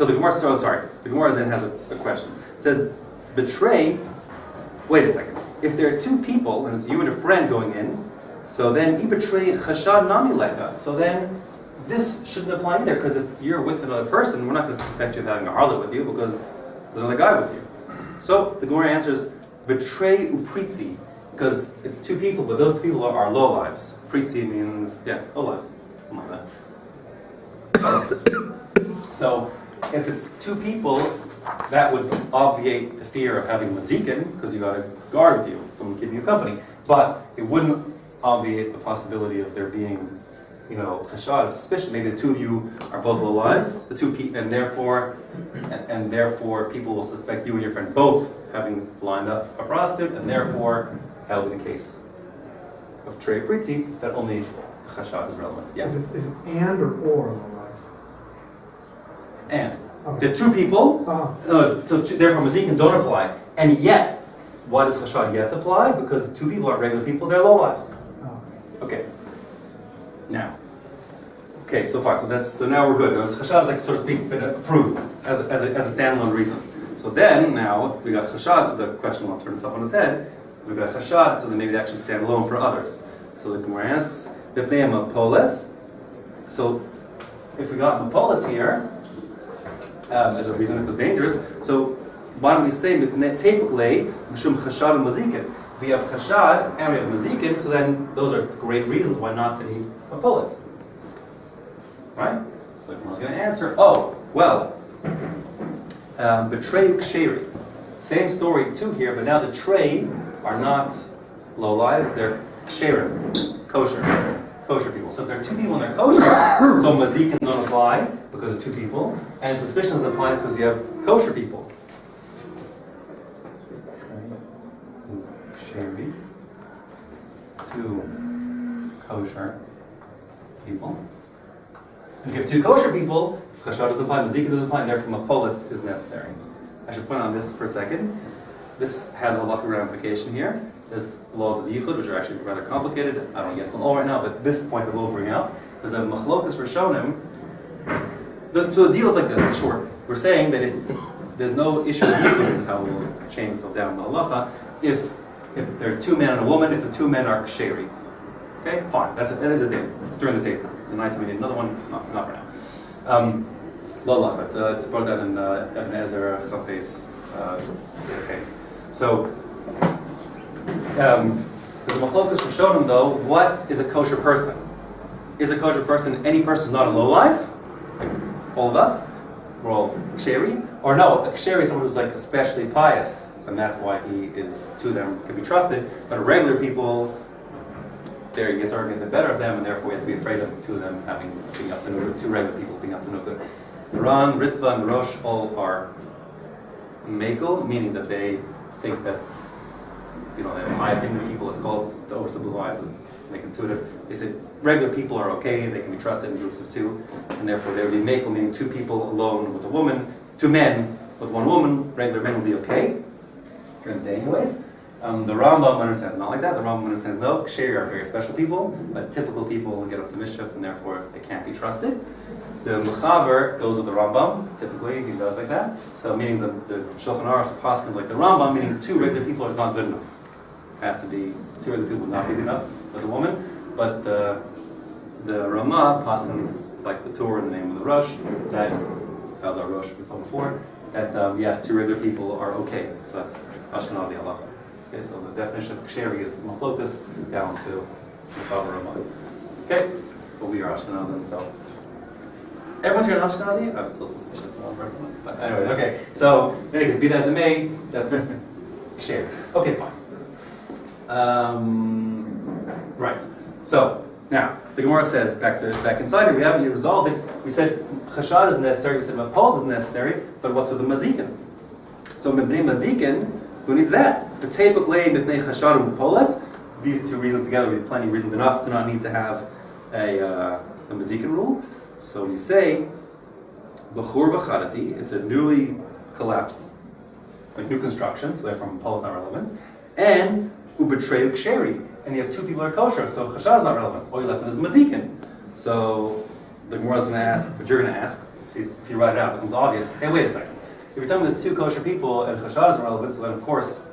Gemara then has a question. It says, betray, wait a second, if there are 2 people, and it's you and a friend going in, so then, I betray chashad nami leka, so then, this shouldn't apply either, because if you're with another person, we're not going to suspect you of having a harlot with you, because there's another guy with you. So, the Gemara answers, betray upritzi, because it's 2 people, but those 2 people are low lives. Pritzi means, low lives. Something like that. So, if it's 2 people, that would obviate the fear of having mazikin, because you got a guard with you, someone keeping you company. But it wouldn't obviate the possibility of there being, chashad of suspicion. Maybe the 2 of you are both low lives, the 2 people, and therefore people will suspect you and your friend both having lined up a prostitute, and therefore that will be the case of Trey Pritzi, that only chashad is relevant. Yes? Is it and or in the lives? And. Okay. The 2 people, so therefore mazikin don't apply. And yet, why does chashad yes apply? Because the 2 people aren't regular people, they're low lives. Okay. Now. Okay, so far. So now we're good. Chashad is like, so to speak, been approved as a standalone reason. So then, now, we got chashad, so the question will turn itself on its head. We've got chashad, so then maybe that should stand alone for others. So the Gemara asks, B'pnei Mapoles. So, if we got Mapoles here, as a reason it was dangerous, so why don't we say Tepuklei Mishum Chashad and Mazikin? If we have Chashad and we have Mazikin, so then those are great reasons why not to need Mapoles. Right? So the Gemara's going to answer, Betray Ksheri. Same story too here, but now the Trey are not low lives, they're Ksherim, kosher people. So if there are 2 people and they're kosher, so mazikin don't apply because of 2 people, and suspicion doesn't apply because you have kosher people. Ksheri, 2 kosher people. If you have two kosher people, chashad doesn't apply, mazikin doesn't apply, and therefore mapolet is necessary. I should point on this for a second. This has a lot of ramification here. There's laws of yichud, which are actually rather complicated. I don't want to get to them all right now, but this point I will bring out. There's a machlokas rishonim. So the deal is like this, in short. We're saying that if there's no issue of yichud, how we'll chain this down in the halacha, if there are two men and a woman, if the two men are ksheri. Okay, fine, that is a thing during the daytime. The nighttime we need another one, not for now. Lo lachat, it's brought out in Ibn Ezer Chapes Seifei. So, the machlokas rishonim though, what is a kosher person? Is a kosher person any person not a lowlife? Like all of us? We're all ksheri? Or no, a ksheri is someone who's like especially pious, and that's why he is to them, can be trusted. But regular people, there he gets arguing the better of them, and therefore we have to be afraid of two of them being up to no good, two regular people being up to no good. The Ran, Ritva, and Rosh all are mekel, meaning that they think that, they have high opinion people, it's called, to oversimplify, to make intuitive. They say regular people are okay, they can be trusted in groups of two, and therefore they would be mekel, meaning two people alone with a woman, two men with one woman, regular men will be okay, during the day anyways. The Rambam understands not like that. The Rambam understands no, ksheri are very special people, but typical people will get up to mischief and therefore they can't be trusted. The Mechaber goes with the Rambam, typically he does like that. So meaning the Shulchan Aruch paskins like the Rambam, meaning two regular people is not good enough. It has to be, two regular people would not be good enough with a woman, but the Ramah paskins like the Torah in the name of the Rosh, that was our Rosh we saw before, that yes, two regular people are okay. So that's Ashkenazi halacha. Okay, so the definition of ksheri is machlokas down to Mechaber Ramah. Okay, but we are Ashkenazim, so. Everyone's here in Ashkenazi? I'm still suspicious of one person. But anyway, okay. So, in any case, be that as it may, that's ksheri. Okay, fine. Right. So, now, the Gemara says, back inside here, we haven't yet resolved it. We said chashad is necessary, we said mapol is necessary, but what's with the mazikin? So, mibnei mazikin, who needs that? The typically mibnei chashad and mapoletz, these two reasons together would be plenty of reasons enough to not need to have a mazikin rule. So we say, b'chur v'chadati, it's a newly collapsed, like new construction, so therefore Paul is not relevant. And u'betrei ksheri, and you have two people who are kosher, so chashad is not relevant. All you left with is mazikin. So the Gemara is going to ask, what you're going to ask, if you write it out, it becomes obvious. Hey, wait a second. If you're telling me there's two kosher people and chashad is irrelevant, so then of course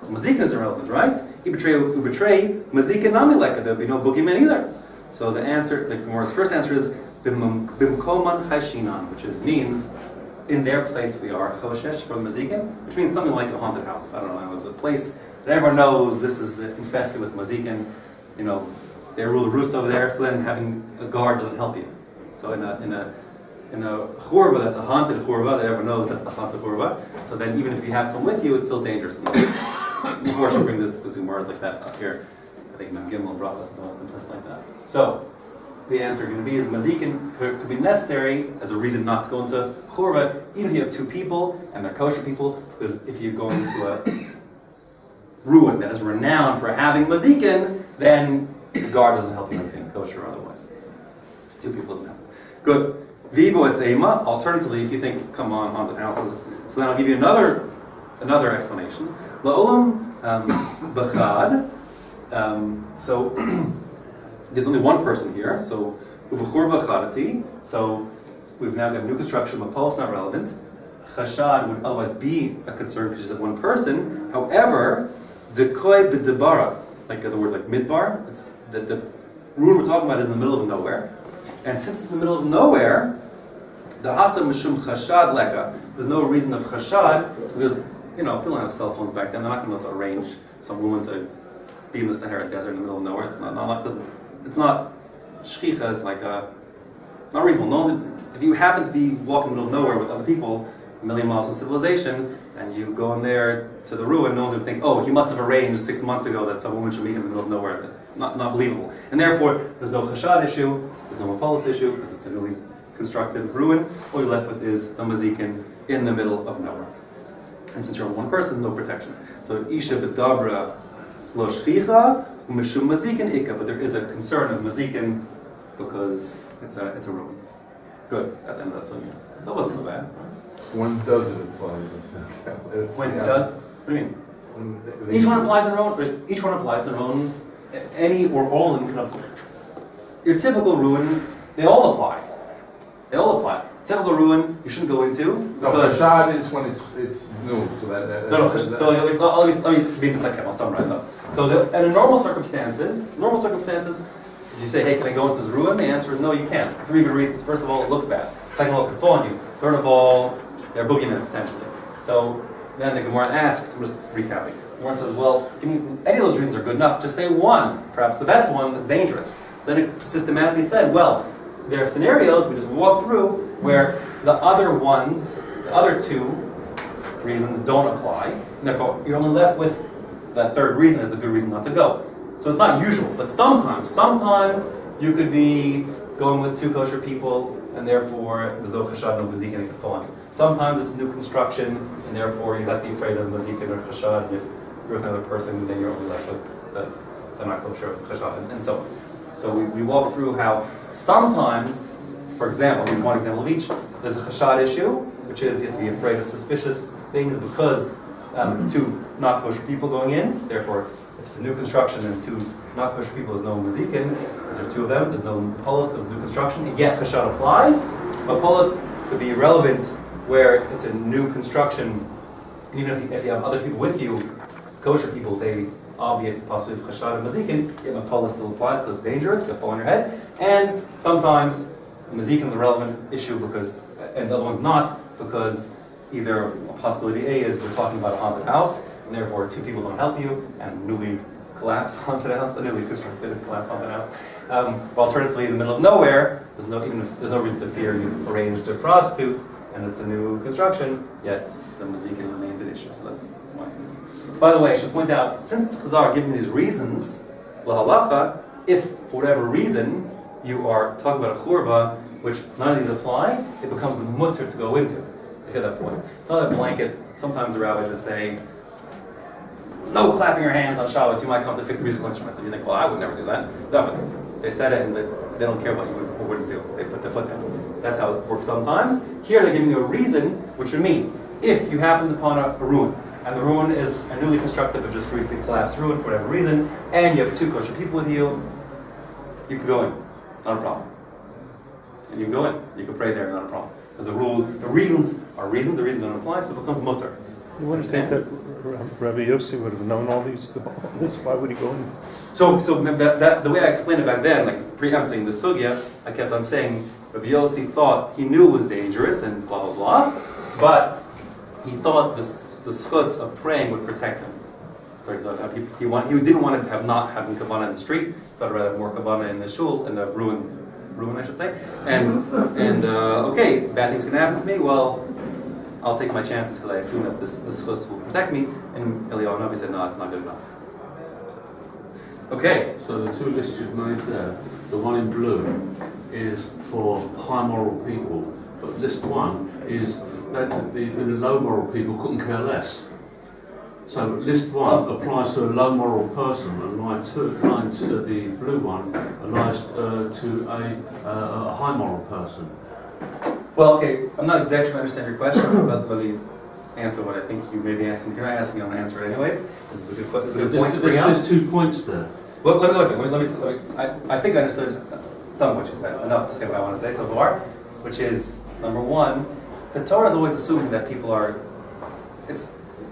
mazikin is irrelevant, right? U'betrei mazikin nami leka, there'll be no boogeyman either. So the answer, the Gemara's first answer is Bimkoman Chayshinan, which means in their place we are Choshesh from Mazikin, which means something like a haunted house. I don't know, it was a place that everyone knows this is infested with Mazikin. They rule the roost over there, so then having a guard doesn't help you. So in a churva that's a haunted churva, that everyone knows that's the haunted churva. So then even if you have some with you, it's still dangerous. Of course, we'll bring this Gemara's like that up here. I think Mem Gimel and Brachos and some place like that. So the answer going to be is mazikin could be necessary as a reason not to go into churva, even if you have two people and they're kosher people, because if you go into a ruin that is renowned for having mazikin, then the guard doesn't help you with being kosher or otherwise. Two people doesn't help. Good. Vibo es ema. Alternatively, if you think, come on, haunted houses, so then I'll give you another explanation. La'olam b'chad. So there's only one person here, so uvechur v'chadati. So we've now got a new construction, Mapol is not relevant. Chashad would otherwise be a concern because it's one person. However, dekoy b'debara, like the word like midbar, it's the ruin we're talking about is in the middle of nowhere. And since it's in the middle of nowhere, the hasa mishum chashad leka, there's no reason of chashad, because people don't have cell phones back then, they're not going to be able to arrange some woman to be in the Sahara Desert in the middle of nowhere. It's not shchicha, it's like not reasonable. If you happen to be walking in the middle of nowhere with other people, a million miles from civilization, and you go in there to the ruin, no one would think, oh, he must have arranged 6 months ago that some woman should meet him in the middle of nowhere. Not believable. And therefore, there's no chashad issue, there's no mapolis issue, because it's a newly constructed ruin. All you're left with is a mazikin in the middle of nowhere. And since you're one person, no protection. So, isha bedabra lo shchicha, mishum mazikin ikka, but there is a concern of mazikin because it's a ruin. Good. That's so that wasn't so bad. So when does it apply? When it does, what do you mean? When Each one applies their own. Each one applies their own. Any or all of them can apply. Your typical ruin, they all apply. They all apply. Typical ruin, you shouldn't go into. No, chashad is when it's new. So that No. So let me be mistaken. I'll summarize up. So in normal circumstances, if you say, "Hey, can I go into this ruin?" The answer is no, you can't. For 3 good reasons. First of all, it looks bad. Second of all, it could fall on you. Third of all, they're boogeymen potentially. So then the Gemara asks, I'm just recapping. The Gemara says, well, any of those reasons are good enough. Just say one, perhaps the best one that's dangerous. So then it systematically said, well, there are scenarios we just walk through where the other ones, the other 2 reasons don't apply, and therefore you're only left with that third reason as the good reason not to go. So it's not usual, but sometimes you could be going with 2 kosher people, and therefore there's no chashad, no mazikin, it could fall on you. Sometimes it's new construction, and therefore you have to be afraid of mazikin or chashad. If you're with another person, then you're only left with the not kosher chashad, and so on. So we walk through how sometimes, for example, one example of each, there's a chashad issue, which is you have to be afraid of suspicious things because it's 2 not kosher people going in, therefore it's for new construction and 2 not kosher people, there's no mazikin, because there are 2 of them, there's no polis, because new construction, and yet chashad applies, but polis could be irrelevant where it's a new construction, and even if you have other people with you, kosher people, they obviate the possibility of chashad and mazikin, yet polis still applies because it's dangerous, it'll fall on your head, and sometimes mazikin is a relevant issue because, and the other one's not, because either a possibility A is we're talking about a haunted house, and therefore 2 people don't help you, and newly collapsed haunted house, a newly constructed collapsed haunted house. Alternatively, in the middle of nowhere, there's no reason to fear you've arranged a prostitute, and it's a new construction, yet the mazikin remains an issue. So that's one. By the way, I should point out, since the Chazar are giving these reasons, lahalacha, if for whatever reason you are talking about a churva, which none of these apply, it becomes a mutter to go into. You hear that point? It's not a blanket. Sometimes the rabbis just say, no clapping your hands on Shabbos, you might come to fix musical instruments. And you think, well, I would never do that. No, but they said it and they don't care what you wouldn't do. They put their foot down. That's how it works sometimes. Here they're giving you a reason, which would mean, if you happened upon a ruin, and the ruin is a newly constructed but just recently collapsed ruin for whatever reason, and you have 2 kosher people with you, you can go in. Not a problem. And you can go in. You can pray there, not a problem. Because the reasons are reasons, the reasons don't apply, so it becomes mutter. You wouldn't think that Rabbi Yossi would have known all this? Why would he go in? So that the way I explained it back then, like preempting the sugya, I kept on saying Rabbi Yossi thought he knew it was dangerous and blah blah blah, but he thought the schus of praying would protect him. He didn't want to have not having kavanah in the street. He thought I'd rather have more kavanah in the shul, in the ruin I should say. And okay, bad things can happen to me. Well, I'll take my chances because I assume that this schus will protect me. And Eliyahu Navi said, no, it's not good enough. Okay. So the 2 lists you've made there, the one in blue is for high moral people, but list 1 is that the low moral people couldn't care less. So list 1 applies to a low moral person, and line 2, the blue one, applies to a high moral person. Well, okay, I'm not exactly sure I understand your question, but let me answer what I think you may be asking. If you're not asking, I'm going to answer it anyways. This is a good point to bring up. There's 2 points there. Well, I think I understood some of what you said, enough to say what I want to say so far, which is, number 1, the Torah is always assuming that people are,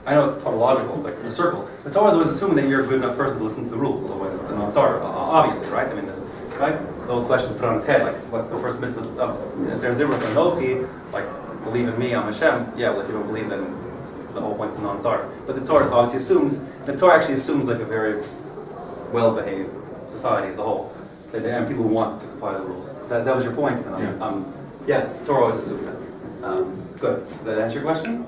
I know it's tautological, it's like in a circle. The Torah is always assuming that you're a good enough person to listen to the rules, otherwise it's a non-starter, obviously, right? I mean, right? The whole question is put on its head, like, what's the first mitzvah of Ser Zivros Anochi? Like, believe in me, I'm Hashem. Yeah, well, if you don't believe, then the whole point's a non-starter. But the Torah obviously assumes, actually assumes like a very well-behaved society as a whole. And people want to comply to the rules. That was your point. And yes, the Torah always assumes that. Good. Does that answer your question?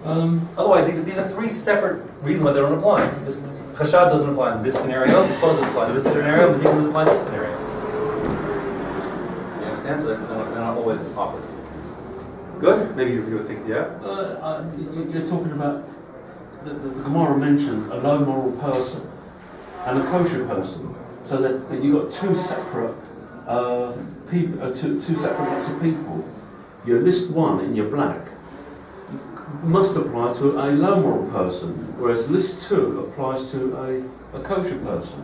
Otherwise, these are 3 separate reasons why they don't apply. Chashad doesn't apply in this scenario, Chol doesn't apply in this scenario, Mazik doesn't apply in this scenario. You understand? So they're not always operative. Good? Maybe you would think, yeah? You're talking about, the Gemara mentions a low moral person and a kosher person. So that you've got 2 separate two separate lots of people, your list 1 in your black must apply to a low moral person, whereas list 2 applies to a kosher person.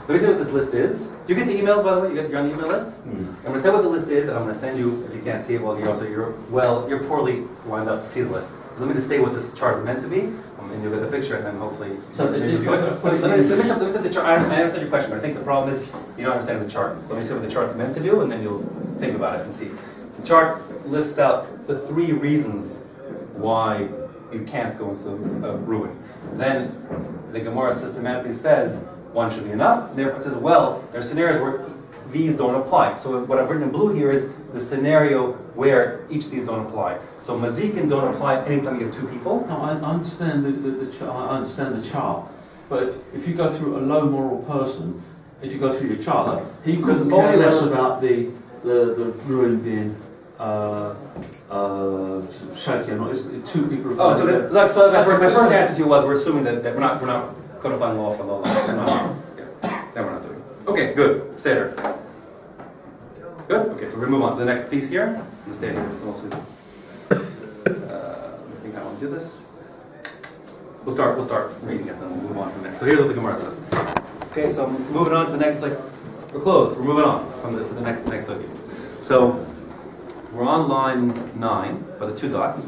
Let me tell you what this list is. Do you get the emails, by the way? You're on the email list? I'm going to tell you what the list is, and I'm going to send you, if you can't see it, you're poorly lined up to see the list. Let me just say what this chart is meant to be, and you'll get the picture, and then hopefully... So let me set the chart. I understand your question, but I think the problem is you don't understand the chart. So let me say what the chart's meant to do, and then you'll think about it and see. The chart lists out the 3 reasons why you can't go into a ruin. Then the Gemara systematically says 1 should be enough, and therefore it says, well, there are scenarios where these don't apply. So what I've written in blue here is the scenario where each of these don't apply. So mazikin don't apply anytime you have 2 people. No, I understand I understand the chart, but if you go through a low moral person, if you go through your chart, he couldn't care less about the ruin being shaky or not. It's 2 people. Oh, so my first answer to you was we're assuming that we're not codifying law for law. That we're not doing. Okay, good. Seder. Good. Okay, so we're gonna move on to the next piece here. I'm gonna stay here. This is mostly. I think I want to do this. We'll start reading it, then we'll move on to the next. So here's what the Gemara says. Okay, so moving on to the next. It's like we're closed. We're moving on from the next subject. So we're on line 9 by the 2 dots.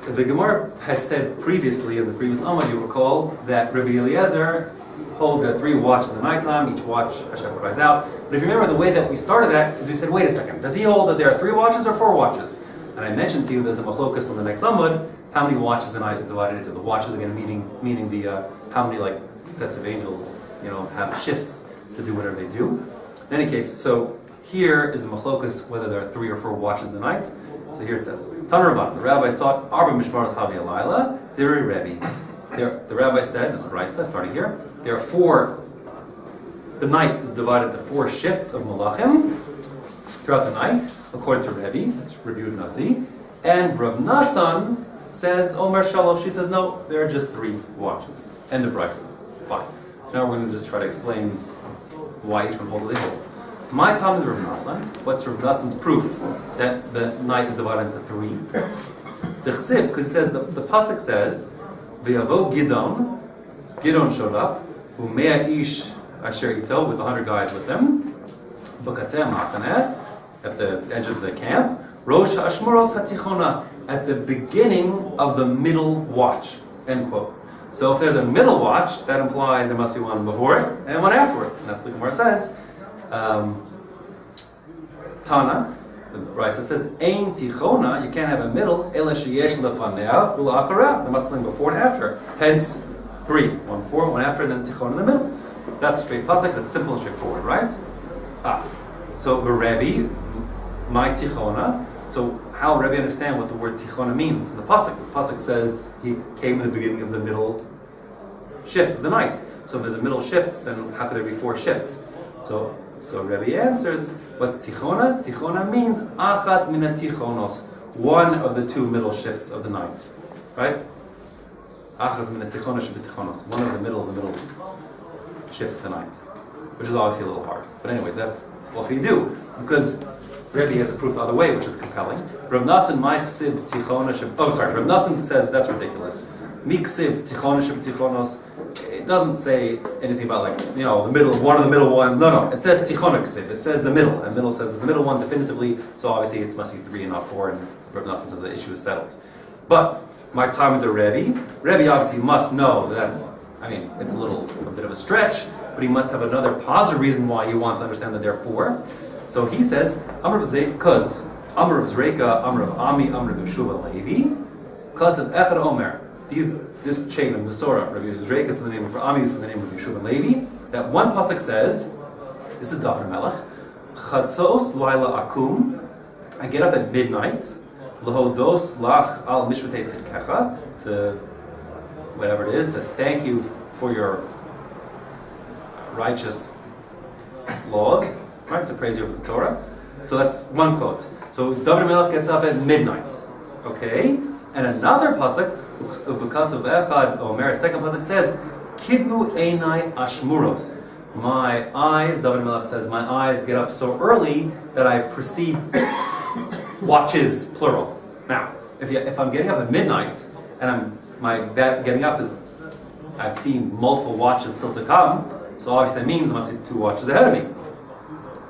The Gemara had said previously in the previous Amud, you recall, that Rabbi Eliezer holds 3 watches in the nighttime. Each watch Hashem cries out. But if you remember, the way that we started that is we said, wait a second, does he hold that there are 3 watches or 4 watches? And I mentioned to you there's a machlokas on the next Amud. How many watches the night is divided into? The watches again, meaning the how many like sets of angels have shifts to do whatever they do. In any case, so here is the machlokas whether there are 3 or 4 watches in the night. So here it says, Tanur Rabban, the rabbis taught Arba Mishmaros Havi Alayla, Diri Rebbe. The rabbi said, this is Brisa, starting here, there are 4. The night is divided into 4 shifts of malachim throughout the night, according to Rebbe. That's Rabbi Nazi. And Rav Nassan says, Omer Shalosh, she says, no, there are just 3 watches. End of Brisa. Fine. Now we're going to just try to explain why each one holds what they hold. My Talmud Rav Nassan, what's Rav Nassan's proof that the night is divided into 3? T'chsiv, because it says, the pasuk says, V'yavo Gidon showed up, U'mea ish asher ito, with 100 guys with them, B'katzeh ma'achaneh, at the edge of the camp, Rosh ha'ashmoros ha'tichona, at the beginning of the middle watch, end quote. So if there's a middle watch, that implies there must be one before it and one after it. And that's what the Gemara says. Tana, the Brisa says, Ein tichona, you can't have a middle, ela sheyesh lefanea u'la'achara. There must be something before and after. Hence, 3, one before, one after, and then tichona in the middle. That's straight pasuk. That's simple and straightforward, right? So the Rebbe, my tichona. So how Rebbe understand what the word tichona means in the pasuk? The pasuk says he came in the beginning of the middle shift of the night. So if there's a middle shift, then how could there be 4 shifts? So Rebbe answers, what's tichona? Tichona means achas mina tichonos, one of the 2 middle shifts of the night, right? Achas mina tichonos should be tichonos, one of the middle shifts of the night, which is obviously a little hard. But anyways, that's what we do, because Rebbe has a proof the other way, which is compelling. Rav Nassan ma'chsiv tichona Rav Nassan says that's ridiculous. Miksiv tichona tichonos. It doesn't say anything about the middle, one of the middle ones. No. It says tichona ksiv. It says the middle, and middle says it's the middle one definitively. So obviously it must be 3 and not 4. And Rav Nassan says the issue is settled. But my time with the Rebbe obviously must know that it's a bit of a stretch, but he must have another positive reason why he wants to understand that there are 4. So he says, Amr of Zreika, Amr of Ami, Amr of Yeshua Levi, because of Echad Omer. This chain of the Sorah, Rabbi Zreika is the name of Ami, is the name of Yeshua Levi. That one pasuk says, this is David Melech, Chatzos Laila Akum. I get up at midnight, Lahodos Lach Al Mishvatei Tzidkecha, to whatever it is, to thank you for your righteous laws. Right, to praise you for the Torah. So that's one quote. So David Melech gets up at midnight. Okay? And another pasuk, Because of Echad Omer, second pasuk says, Kidbu Einai Ashmuros. My eyes, David Melech says, my eyes get up so early that I precede watches, plural. Now, if I'm getting up at midnight and that getting up is, I've seen multiple watches still to come, so obviously that means there must be 2 watches ahead of me.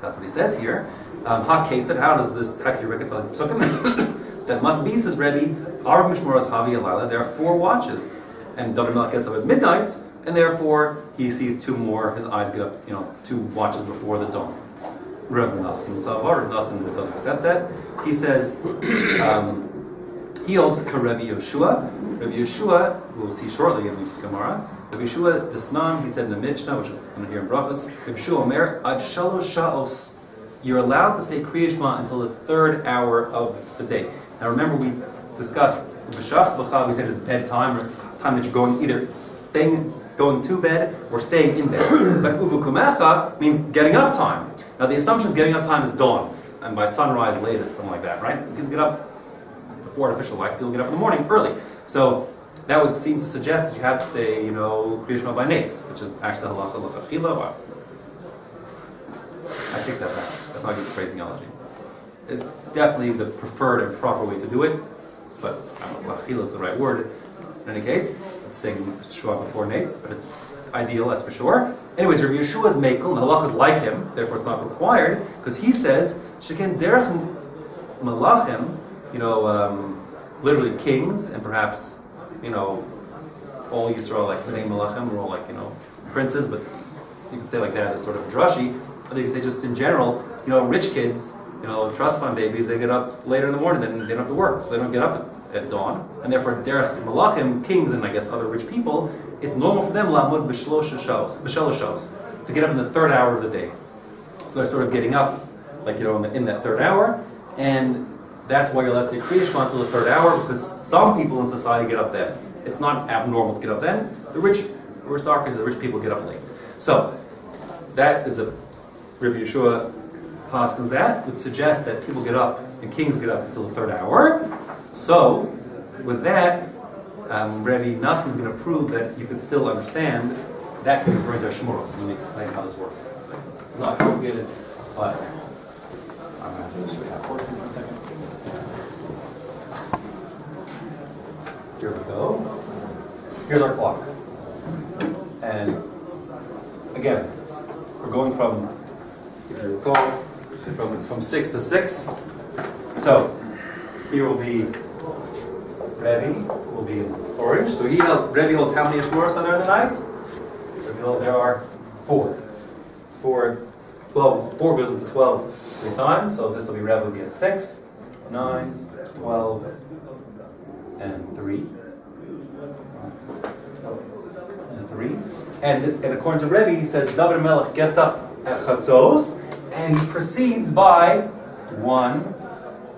That's what he says here. How can you reconcile these psukim? That must be, says Rebbe, Arab Mishmoras Havi Alila, there are 4 watches. And David Melech gets up at midnight, and therefore he sees 2 more, his eyes get up, 2 watches before the dawn. Rav Nassan Savar, Nassan doesn't accept that. He says, he holds ka Rabbi Yeshua. Rabbi Yeshua, who we'll see shortly in the Gemara, Rabbi Yeshua Desnan, he said in the Mishnah, which is here in Brachos, Rabbi Yeshua Omer, Ad Shalosh Sha'os, you're allowed to say Kriya Shema until the 3rd hour of the day. Now remember we discussed B'shach B'cha, we said it's bedtime, or time that you're going either going to bed or staying in bed. But Uvukumecha means getting up time. Now the assumption is getting up time is dawn, and by sunrise latest, something like that, right? You can get up before artificial lights, people get up in the morning early. So that would seem to suggest that you have to say, Kriya Shema by nates, which is actually the halacha l'chachila. I take that back. That's not good phraseology. It's definitely the preferred and proper way to do it, but I don't know if l'chachila is the right word. In any case, it's saying Shema before nates, but it's ideal, that's for sure. Anyways, Rabbi Yeshua is mekel, and the halacha is like him, therefore it's not required, because he says, Sheken derech malachim, literally kings, and perhaps, all Yisrael, like Bnei Malachim, were all like, princes, but you can say like that as sort of drashi, or you can say just in general, rich kids, trust fund babies, they get up later in the morning, then they don't have to work, so they don't get up at dawn, and therefore derech malachim, kings and I guess other rich people, it's normal for them lamud b'shalosh shos, to get up in the 3rd hour of the day. So they're sort of getting up, like in that 3rd hour, and that's why you're allowed to say Kriya Shema until the 3rd hour, because some people in society get up then. It's not abnormal to get up then. The rich aristocracy, the rich people get up late. So that is a Rabbi Yeshua paskins that would suggest that people get up and kings get up until the 3rd hour. So with that, Rabbi Nassan is going to prove that you can still understand that can be referring to Shmuros. Let me explain how this works. It's not complicated, but I'm going to have to show you how it works in a second. Here we go. Here's our clock. And again, we're going from, if you recall, from 6 to 6. So here will be Rebbe, will be in orange. So Rebbe holds how many Ashmuros are there in the night? Rebbe holds there are 4. 4 goes into 12 3 times. So this will be Rebbe will be at 6, 9, 12, and 3. And 3. And according to Rebbe, he says David Melech gets up at Chatzos and he proceeds by 1,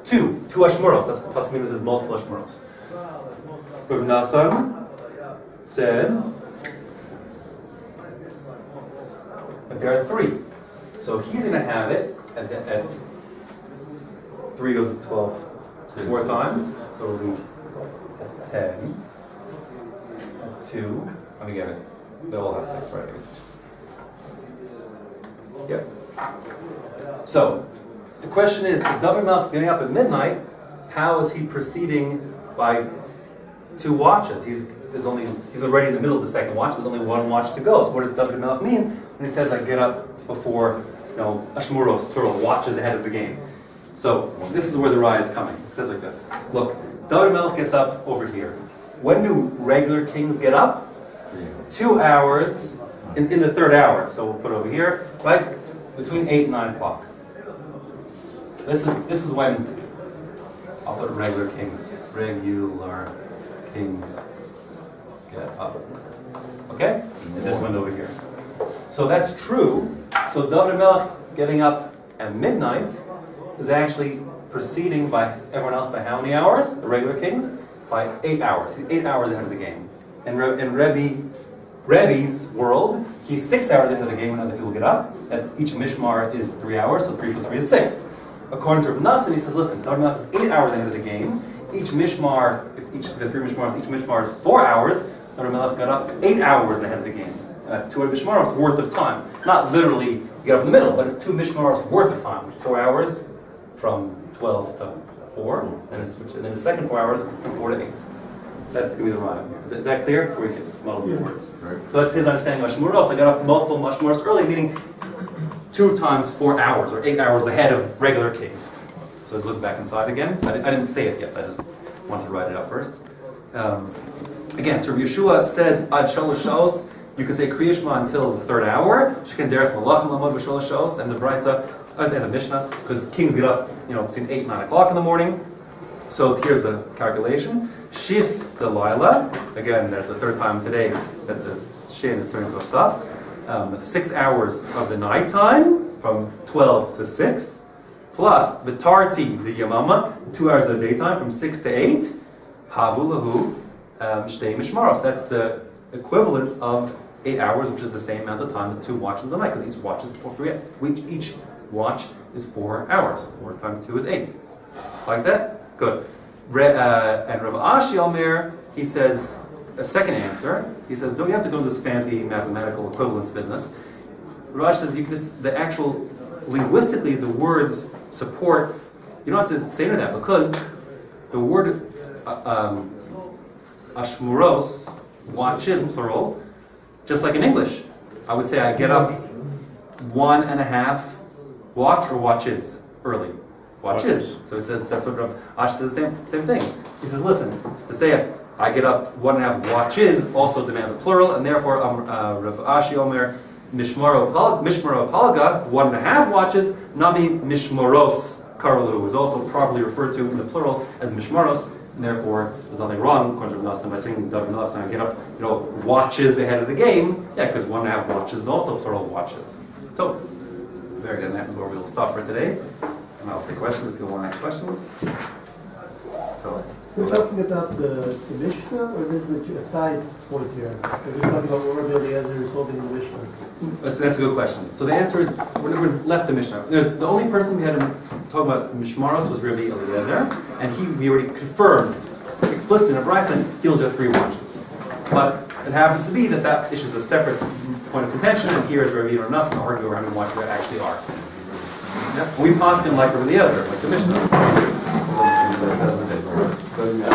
2 Ashmuros. That's plus minus is multiple Ashmuros. Rav Nassan said that there are 3. So he's going to have it at 3 goes to 12 4 times. So it'll be 10, 2. Let me get it. They'll all have 6, right? Yep. So the question is, if David Melech is getting up at midnight, how is he proceeding by 2 watches? He's already in the middle of the 2nd watch. There's only 1 watch to go. So what does David Melech mean when he says I get up before Ashmuros, plural, watches ahead of the game? So this is where the Raya is coming. It says like this. Look, David Melech gets up over here. When do regular kings get up? 2 hours in the 3rd hour. So we'll put it over here, right between 8 and 9 o'clock. This is when I'll put regular kings get up. Okay? In this window over here. So that's true. So David Melech getting up at midnight is actually proceeding by everyone else by how many hours? The regular kings? By 8 hours. He's 8 hours ahead of the game. And in Rebbe's world, he's 6 hours ahead of the game when other people get up. That's each mishmar is 3 hours, so 3 plus 3 is 6. According to Rav Nassan, he says, listen, David Melech is 8 hours ahead of the game, each mishmar, the 3 mishmars, each mishmar is 4 hours, so Rabbi Melech got up 8 hours ahead of the game. 2 mishmaros worth of time. Not literally you get up in the middle, but it's 2 mishmaros worth of time. 4 hours from 12 to 4, and then the second 4 hours from 4 to 8. That's going to be the rhyme here. Is that clear? Before we get multiple words. Right. So that's his understanding of Shmuros. I got up multiple Mashmuros early, meaning 2 times 4 hours, or 8 hours ahead of regular kings. So let's look back inside again. I didn't say it yet, I just wanted to write it out first. Again, so Yeshua says, Ad Shalosh Shos, you can say Kriya Shema until the 3rd hour. Shekin Derech Malachim Lamod V'Shalosh Shos, and the Brisa, and the Mishnah, because kings get up, between 8 and 9 o'clock in the morning. So here's the calculation. Shis Delilah, again, there's the 3rd time today that the Shin is turned into a Saf. 6 hours of the night time, from 12 to 6, plus Vitarti the Yamama, 2 hours of the daytime, from 6 to 8. Havulahu Shtei Mishmaros. That's the equivalent of 8 hours, which is the same amount of time as 2 watches of the night, because each watch is each watch is 4 hours. 4 times 2 is 8. Like that? Good. And Rav Ashi Omer, he says, a second answer, he says, don't you have to go to this fancy mathematical equivalence business? Rav Ashi says, the actual, linguistically, the words support, you don't have to say to that, because the word ashmuros, watches, plural, just like in English. I would say I get up 1.5 watch or watches early. Watches. So it says, that's what Rav Ash says, the same thing. He says, listen, to say I get up 1.5 watches also demands a plural, and therefore Rav Ashi Omer Mishmaro Palga, 1.5 watches, Nami Mishmaros Karlu is also properly referred to in the plural as Mishmaros, and therefore there's nothing wrong, according to Rav Nassim, by saying David Nassim, get up, watches ahead of the game. Yeah, because 1.5 watches is also plural watches. So, very good, and that's where we'll stop for today. And I'll take questions if you want to ask questions. So we're talking about the Mishnah, or this is a side point here? We're talking about what Rabbi Eliezer is holding the Mishnah. that's a good question. So the answer is, we've left the Mishnah. The only person we had to talk about Mishmaros was Rabbi Eliezer, and we already confirmed explicitly in a Brisa he holds 3 watches. But it happens to be that issue is a separate point of contention, and here is Rabbi and Rav Nassim arguing over how many watches there actually are. Yeah. We pass him like Rabbi Eliezer, like the Mishnah. So, yeah,